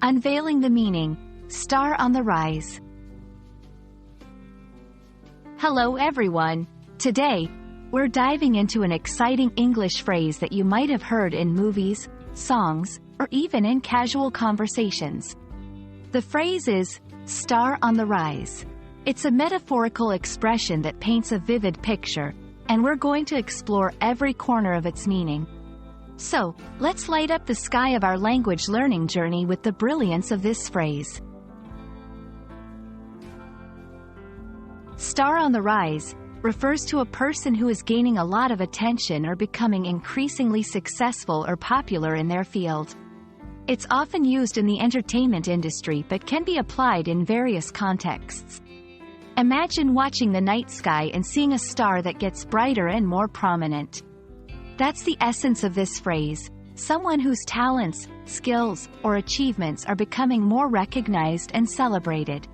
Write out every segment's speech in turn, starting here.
Unveiling the Meaning, Star on the Rise. Hello everyone. Today, we're diving into an exciting English phrase that you might have heard in movies, songs, or even in casual conversations. The phrase is, star on the rise. It's a metaphorical expression that paints a vivid picture, and we're going to explore every corner of its meaning. So, let's light up the sky of our language learning journey with the brilliance of this phrase. Star on the rise refers to a person who is gaining a lot of attention or becoming increasingly successful or popular in their field. It's often used in the entertainment industry but can be applied in various contexts. Imagine watching the night sky and seeing a star that gets brighter and more prominent. That's the essence of this phrase, someone whose talents, skills, or achievements are becoming more recognized and celebrated.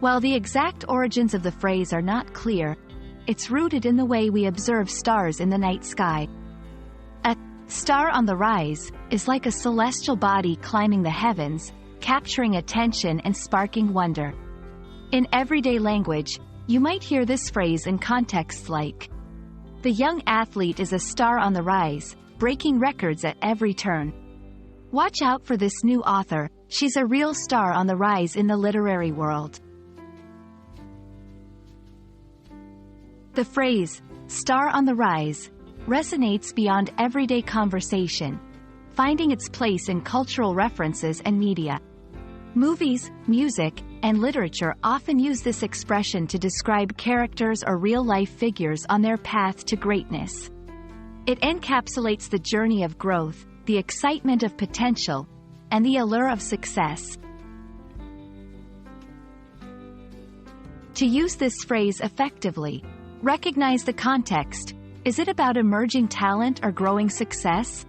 While the exact origins of the phrase are not clear, it's rooted in the way we observe stars in the night sky. A star on the rise is like a celestial body climbing the heavens, capturing attention and sparking wonder. In everyday language, you might hear this phrase in contexts like, "The young athlete is a star on the rise, breaking records at every turn." Watch out for this new author, she's a real star on the rise in the literary world. The phrase, star on the rise, resonates beyond everyday conversation, finding its place in cultural references and media. Movies, music, and literature often use this expression to describe characters or real-life figures on their path to greatness. It encapsulates the journey of growth, the excitement of potential, and the allure of success. To use this phrase effectively, recognize the context. Is it about emerging talent or growing success?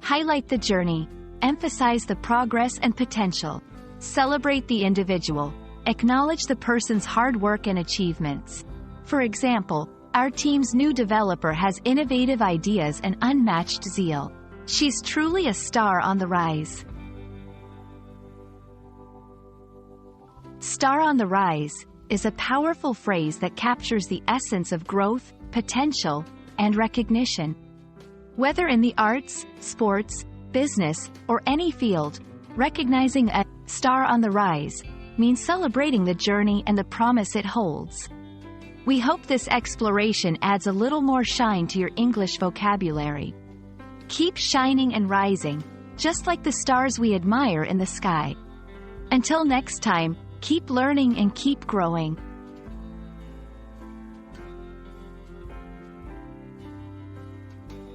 Highlight the journey, emphasize the progress and potential. Celebrate the individual. Acknowledge the person's hard work and achievements. For example, our team's new developer has innovative ideas and unmatched zeal. She's truly a star on the rise. Star on the rise is a powerful phrase that captures the essence of growth, potential, and recognition. Whether in the arts, sports, business, or any field, recognizing a star on the rise means celebrating the journey and the promise it holds. We hope this exploration adds a little more shine to your English vocabulary. Keep shining and rising, just like the stars we admire in the sky. Until next time, keep learning and keep growing.